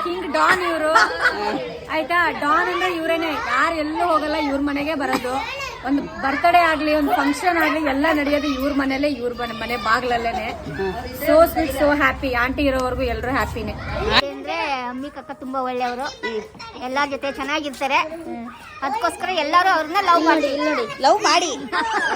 King Don ಇವರು ಆಯ್ತಾ. Don ಅಂದ್ರೆ ಇವರೇನೆ, ಯಾರು ಎಲ್ಲೂ ಹೋಗಲ್ಲ, ಇವ್ರ ಮನೆಗೆ ಬರೋದು. ಒಂದು ಬರ್ತ್ಡೇ ಆಗ್ಲಿ, ಒಂದು ಫಂಕ್ಷನ್ ಆಗ್ಲಿ, ಎಲ್ಲ ನಡೆಯೋದು ಇವ್ರ ಮನೇಲೆ, ಇವ್ರ ಮನೆ ಬಾಗ್ಲಲ್ಲೇನೆ. So sweet, so happy. Aunty ಇರೋವರೆಗೂ ಎಲ್ಲರೂ ಹ್ಯಾಪಿನೇ. ಅಂದ್ರೆ ಅಂಬಿಕಕ್ಕ ತುಂಬಾ ಒಳ್ಳೆಯವರು, ಎಲ್ಲಾರ ಜೊತೆ ಚೆನ್ನಾಗಿರ್ತಾರೆ. ಅದಕ್ಕೋಸ್ಕರ ಎಲ್ಲರೂ ಅವ್ರನ್ನ ಲವ್ ಮಾಡಿ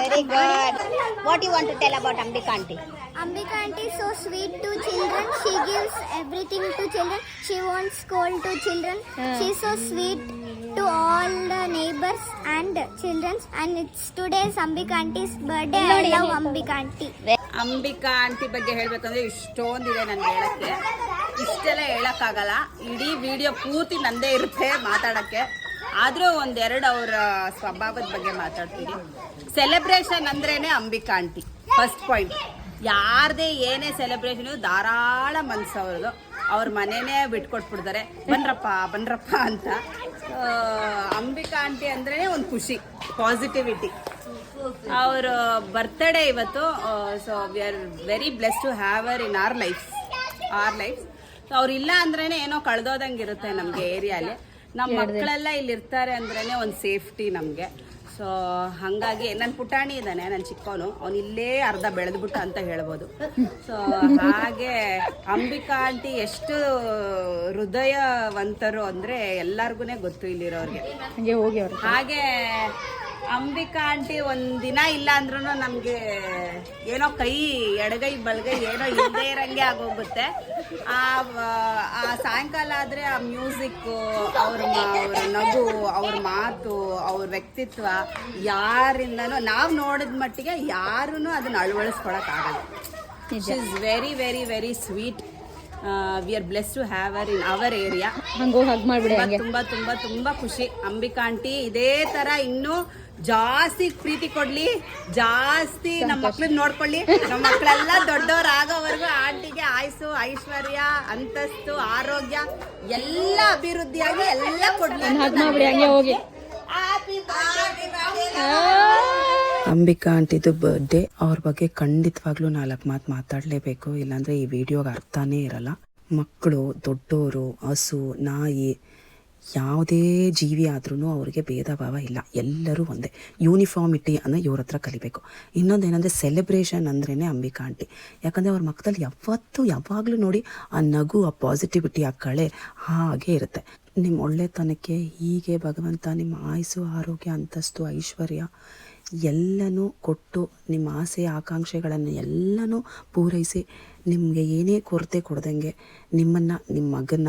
very good. What you want to tell about Ambika aunty? Ambika aunty is so sweet to children. She gives everything to children. She won't scold to children. She is so sweet to all the neighbors and children. And it's today's Ambika auntie's birthday. I love Ambika aunty. Ambika aunty ಬಗ್ಗೆ ಹೇಳ್ಬೇಕಂದ್ರೆ ಇಷ್ಟೊಂದಿದೆ ನನ್ಗೆ ಹೇಳಕ್ಕೆ. ಇಷ್ಟೆಲ್ಲ ಹೇಳಕ್ಕಾಗಲ್ಲ. ಇಡೀ video ಪೂರ್ತಿ ನಂದೇ ಇರುತ್ತೆ ಮಾತಾಡಕ್ಕೆ. ಆದ್ರೂ ಒಂದೆರಡು ಅವರ ಸ್ವಭಾವದ ಬಗ್ಗೆ ಮಾತಾಡ್ತೀನಿ. ಸೆಲೆಬ್ರೇಷನ್ ಅಂದ್ರೇನೆ ಅಂಬಿಕಾ ಆಂಟಿ ಫಸ್ಟ್ ಪಾಯಿಂಟ್. ಯಾರದೇ ಏನೇ ಸೆಲೆಬ್ರೇಷನ್ ಧಾರಾಳ ಮನ್ಸು ಅವ್ರದ್ದು. ಅವ್ರ ಮನೆಯೇ ಬಿಟ್ಕೊಟ್ಬಿಡ್ತಾರೆ, ಬನ್ರಪ್ಪ ಅಂತ. ಅಂಬಿಕಾ ಆಂಟಿ ಅಂದ್ರೆ ಒಂದು ಖುಷಿ, ಪಾಸಿಟಿವಿಟಿ. ಅವ್ರ ಬರ್ತ್ಡೇ ಇವತ್ತು. So we are very bless to have her in our life. So ಅವ್ರಿಲ್ಲ ಅಂದ್ರೇನೆ ಏನೋ ಕಳೆದೋದಂಗೆ ಇರುತ್ತೆ ನಮಗೆ ಏರಿಯಾಲಿ. ನಮ್ಮ ಮಕ್ಕಳೆಲ್ಲ ಇಲ್ಲಿ ಇರ್ತಾರೆ ಅಂದ್ರೇನೆ ಒಂದು ಸೇಫ್ಟಿ ನಮಗೆ. ಸೊ ಹಾಗಾಗಿ ನನ್ನ ಪುಟಾಣಿ ಇದ್ದಾನೆ, ನನ್ನ ಚಿಕ್ಕವನು, ಅವನು ಇಲ್ಲೇ ಅರ್ಧ ಬೆಳೆದ್ಬಿಟ್ಟ ಅಂತ ಹೇಳ್ಬೋದು. ಸೊ ಹಾಗೆ ಅಂಬಿಕಾ ಆಂಟಿ ಎಷ್ಟು ಹೃದಯವಂತರು ಅಂದರೆ ಎಲ್ಲರಿಗೂ ಗೊತ್ತು ಇಲ್ಲಿರೋರಿಗೆ. ಹಾಗೆ ಅಂಬಿಕಾ ಆಂಟಿ ಒಂದಿನ ಇಲ್ಲ ಅಂದ್ರೂ ನಮಗೆ ಏನೋ ಕೈ ಎಡಗೈ ಬಲಗೈ ಏನೋ ಇಲ್ಲದೆ ಇರಂಗೆ ಆಗೋಗುತ್ತೆ. ಆ ಸಾಯಂಕಾಲ ಆದರೆ ಆ ಮ್ಯೂಸಿಕ್ಕು, ಅವ್ರ ನಗು, ಅವ್ರ ಮಾತು, ಅವ್ರ ವ್ಯಕ್ತಿತ್ವ ಯಾರಿಂದನೂ ನಾವು ನೋಡಿದ ಮಟ್ಟಿಗೆ ಯಾರೂ ಅದನ್ನ ಅಳವಡಿಸ್ಕೊಳಕ್ಕಾಗಲ್ಲ. She is very very very sweet. We are bless to have her in our area. ತುಂಬಾ ತುಂಬಾ ತುಂಬಾ ಖುಷಿ. ಅಂಬಿಕಾ ಆಂಟಿ ಇದೇ ತರ ಇನ್ನೂ ಜಾಸ್ತಿ ಪ್ರೀತಿ ಕೊಡ್ಲಿ, ಜಾಸ್ತಿ ನಮ್ಮ ಮಕ್ಳನ್ನ ನೋಡ್ಕೊಳ್ಳಿ. ನಮ್ಮ ಮಕ್ಕಳೆಲ್ಲ ದೊಡ್ಡವ್ರು ಆಗೋವರೆಗೂ ಆಂಟಿಗೆ ಆಯುಸ್ಸು, ಐಶ್ವರ್ಯ, ಅಂತಸ್ತು, ಆರೋಗ್ಯ ಎಲ್ಲ ಅಭಿವೃದ್ಧಿಯಾಗಿ ಎಲ್ಲ ಕೊಡ್ಲಿ. ಅಂಬಿಕಾ ಆಂಟಿದು ಬರ್ಡೇ. ಅವ್ರ ಬಗ್ಗೆ ಖಂಡಿತವಾಗ್ಲೂ 4 ಮಾತು ಮಾತಾಡಲೇಬೇಕು, ಇಲ್ಲಾಂದರೆ ಈ ವಿಡಿಯೋಗೆ ಅರ್ಥನೇ ಇರಲ್ಲ. ಮಕ್ಕಳು, ದೊಡ್ಡೋರು, ಹಸು, ನಾಯಿ, ಯಾವುದೇ ಜೀವಿ ಆದ್ರೂ ಅವ್ರಿಗೆ ಭೇದ ಭಾವ ಇಲ್ಲ, ಎಲ್ಲರೂ ಒಂದೇ. ಯೂನಿಫಾರ್ಮಿಟಿ ಅನ್ನೋ ಇವ್ರ ಹತ್ರ ಕಲಿಬೇಕು. ಇನ್ನೊಂದೇನೆಂದರೆ ಸೆಲೆಬ್ರೇಷನ್ ಅಂದ್ರೇ ಅಂಬಿಕಾ ಆಂಟಿ. ಯಾಕಂದರೆ ಅವ್ರ ಮಕ್ಕದಲ್ಲಿ ಯಾವಾಗಲೂ ನೋಡಿ ಆ ನಗು, ಆ ಪಾಸಿಟಿವಿಟಿ, ಆ ಕಳೆ ಹಾಗೆ ಇರುತ್ತೆ. ನಿಮ್ಮ ಒಳ್ಳೆತನಕ್ಕೆ ಹೀಗೆ ಭಗವಂತ ನಿಮ್ಮ ಆಯುಸ್ಸು, ಆರೋಗ್ಯ, ಅಂತಸ್ತು, ಐಶ್ವರ್ಯ ಎಲ್ಲನೂ ಕೊಟ್ಟು ನಿಮ್ಮ ಆಸೆ ಆಕಾಂಕ್ಷೆಗಳನ್ನು ಎಲ್ಲನೂ ಪೂರೈಸಿ ನಿಮಗೆ ಏನೇ ಕೊರತೆ ಕೊಡ್ದಂಗೆ ನಿಮ್ಮನ್ನು, ನಿಮ್ಮ ಮಗನ್ನ